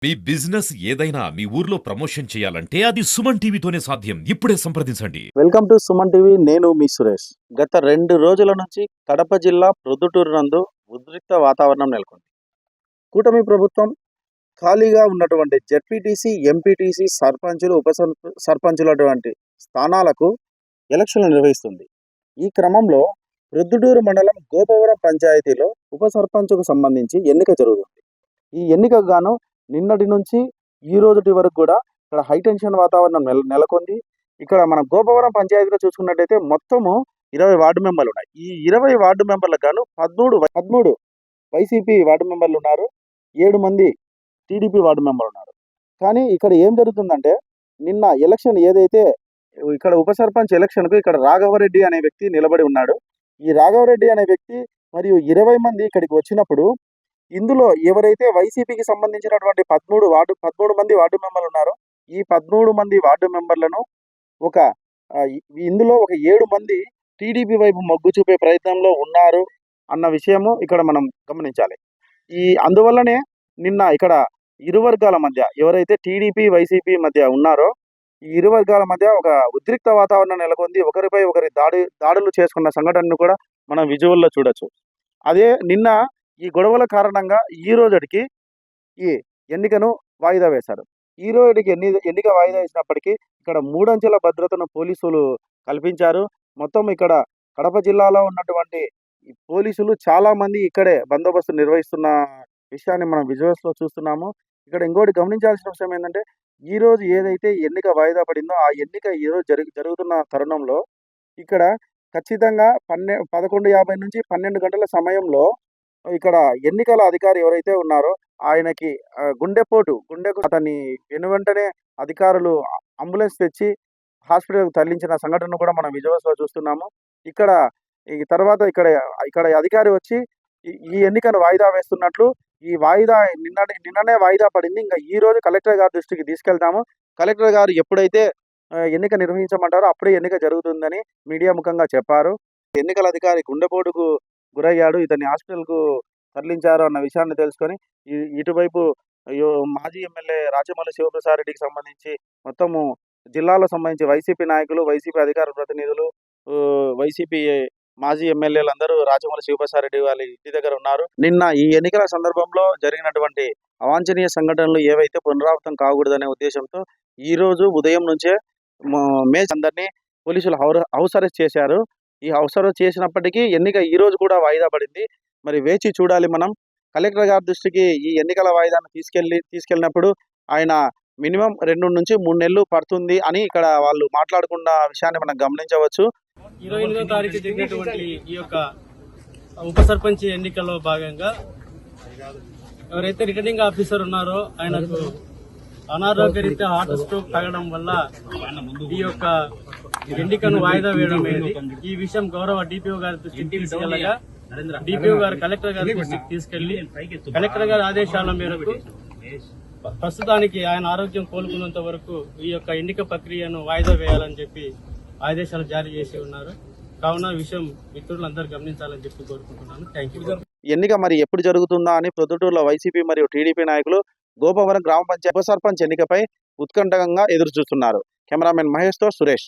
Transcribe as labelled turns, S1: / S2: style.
S1: మీ business ఏదైనా మీ ఊర్లో promotion చేయాలంటే అది సుమన్ టీవీతోనే సాధ్యం. ఇప్పుడే సంప్రదించండి.
S2: Welcome to Suman TV. నేను మీ సురేష్. గత 2 రోజుల నుంచి కడప జిల్లా ప్రొద్దుటూరు నందు ఉద్రిక్త వాతావరణం నెలకొంది. కూటమి ప్రభుత్వం ఖాళీగా ఉన్నటువంటి జెడ్పీటీసీ, ఎంపీటీసీ, సర్పంచులు, సర్పంచులటువంటి స్థానాలకు ఎలక్షన్లు నిర్వహిస్తుంది. ఈ క్రమంలో ప్రొద్దుటూరు మండలం గోపవరం పంచాయతీలో ఉప సర్పంచ్కు సంబంధించి ఎన్నిక జరుగుతుంది. ఈ ఎన్నికకు గాను నిన్నటి నుంచి ఈ రోజుటి వరకు కూడా ఇక్కడ హైటెన్షన్ వాతావరణం నెలకొంది. ఇక్కడ మన గోపవరం పంచాయతీలో చూసుకున్నట్టయితే మొత్తము 20 వార్డు మెంబర్లు ఉన్నాయి. ఈ 20 వార్డు మెంబర్లకు గాను 13 వైసీపీ వార్డు మెంబర్లు ఉన్నారు. 7 మంది టీడీపీ వార్డు మెంబర్లు ఉన్నారు. కానీ ఇక్కడ ఏం జరుగుతుందంటే నిన్న ఎలక్షన్ ఏదైతే ఇక్కడ ఉప సర్పంచ్ ఎలక్షన్కు ఇక్కడ రాఘవరెడ్డి అనే వ్యక్తి నిలబడి ఉన్నాడు. ఈ రాఘవరెడ్డి అనే వ్యక్తి మరియు 20 మంది ఇక్కడికి వచ్చినప్పుడు ఇందులో ఎవరైతే వైసీపీకి సంబంధించినటువంటి 13 మంది వార్డు మెంబర్లు ఉన్నారో ఈ 13 మంది వార్డు మెంబర్లను ఇందులో ఒక 7 మంది టీడీపీ వైపు మొగ్గు చూపే ప్రయత్నంలో ఉన్నారు అన్న విషయము ఇక్కడ మనం గమనించాలి. అందువల్లనే నిన్న ఇక్కడ ఇరు వర్గాల మధ్య ఎవరైతే టీడీపీ వైసీపీ మధ్య ఉన్నారో ఈ ఇరు వర్గాల మధ్య ఒక ఉద్రిక్త వాతావరణం నెలకొంది. ఒకరిపై ఒకరి దాడులు చేసుకున్న సంఘటనను కూడా మనం విజువల్లో చూడొచ్చు. అదే నిన్న ఈ గొడవల కారణంగా ఈ రోజుకి ఈ ఎన్నికను వాయిదా వేశారు. ఈ రోజుకి ఎన్నిక వాయిదా వేసినప్పటికీ ఇక్కడ 3 అంచెల భద్రతను పోలీసులు కల్పించారు. మొత్తం ఇక్కడ కడప జిల్లాలో ఉన్నటువంటి ఈ పోలీసులు చాలా మంది ఇక్కడే బందోబస్తు నిర్వహిస్తున్న విషయాన్ని మనం విజువల్స్లో చూస్తున్నాము. ఇక్కడ ఇంకోటి గమనించాల్సిన విషయం ఏంటంటే ఈ రోజు ఏదైతే ఎన్నిక వాయిదా పడిందో ఆ ఎన్నిక ఈరోజు జరుగుతున్న తరుణంలో ఇక్కడ ఖచ్చితంగా 11:50 నుంచి 12 గంటల సమయంలో ఇక్కడ ఎన్నికల అధికారి ఎవరైతే ఉన్నారో ఆయనకి గుండెకు అతన్ని వెనువెంటనే అధికారులు అంబులెన్స్ తెచ్చి హాస్పిటల్కి తరలించిన సంఘటన కూడా మనం విజువల్స్లో చూస్తున్నాము. ఇక్కడ ఈ తర్వాత ఇక్కడ అధికారి వచ్చి ఈ ఎన్నికను వాయిదా వేస్తున్నట్లు ఈ వాయిదా నిన్ననే వాయిదా పడింది. ఇంకా ఈ రోజు కలెక్టర్ గారి దృష్టికి తీసుకెళ్తాము. కలెక్టర్ గారు ఎప్పుడైతే ఎన్నిక నిర్వహించమంటారో అప్పుడే ఎన్నిక జరుగుతుందని మీడియా ముఖంగా చెప్పారు. ఎన్నికల అధికారి గుండెపోటుకు గురయ్యాడు, ఇతన్ని హాస్పిటల్కు తరలించారు అన్న విషయాన్ని తెలుసుకొని ఇటువైపు మాజీ ఎమ్మెల్యే రాజమౌళి శివప్రసాద్ రెడ్డికి సంబంధించి మొత్తము జిల్లాలో సంబంధించి వైసీపీ నాయకులు, వైసీపీ అధికార ప్రతినిధులు, వైసీపీ మాజీ ఎమ్మెల్యేలందరూ రాజమౌళి శివప్రసాద్ రెడ్డి వాళ్ళ ఇంటి దగ్గర ఉన్నారు. నిన్న ఈ ఎన్నికల సందర్భంలో జరిగినటువంటి అవాంఛనీయ సంఘటనలు ఏవైతే పునరావృతం కాకూడదనే ఉద్దేశంతో ఈ రోజు ఉదయం నుంచే అందరినీ పోలీసులు హౌస్ అరెస్ట్ చేశారు. ఈ హౌస్ అరెస్ట్ చేసినప్పటికీ ఎన్నిక ఈ రోజు కూడా వాయిదా పడింది. మరి వేచి చూడాలి మనం. కలెక్టర్ గారి దృష్టికి ఈ ఎన్నికల వాయిదాను తీసుకెళ్ళినప్పుడు ఆయన మినిమం 2 నుంచి 3 నెలలు పడుతుంది అని ఇక్కడ వాళ్ళు మాట్లాడుకున్న విషయాన్ని మనం గమనించవచ్చు.
S3: 28వ తారీఖు జరిగినటువంటి ఈ యొక్క ఉప సర్పంచ్ ఎన్నికల్లో భాగంగా ఎవరైతే రిటర్నింగ్ ఆఫీసర్ ఉన్నారో ఆయనకు అనారోగ్యరీత్యా హార్ట్ స్ట్రోక్ తగ్గడం వల్ల ఈ యొక్క ఎన్నికను వాయిదా వేయడం అయింది. ఈ విషయం గౌరవ డిపిఓ గారి దృష్టికి తీసుకెళ్లగా డిపిఓ గారు కలెక్టర్ గారి దృష్టికి తీసుకెళ్లి కలెక్టర్ గారి ఆదేశాల మేరకు ప్రస్తుతానికి ఆయన ఆరోగ్యం కోలుకున్నంత వరకు ఈ యొక్క ఎన్నిక ప్రక్రియను వాయిదా వేయాలని చెప్పి ఆదేశాలు జారీ చేసి ఉన్నారు. కావున విషయం మిత్రులందరూ గమనించాలని చెప్పి కోరుకుంటున్నాను. Thank you.
S2: ఎన్నిక మరి ఎప్పుడు జరుగుతుందా అని ప్రొద్దుటూరులో వైసీపీ మరియు టీడీపీ నాయకులు గోపవరం గ్రామ పంచాయతీ ఉప సర్పంచ్ ఎన్నికపై ఉత్కంఠంగా ఎదురు చూస్తున్నారు. కెమెరామెన్ మహేష్తో సురేష్.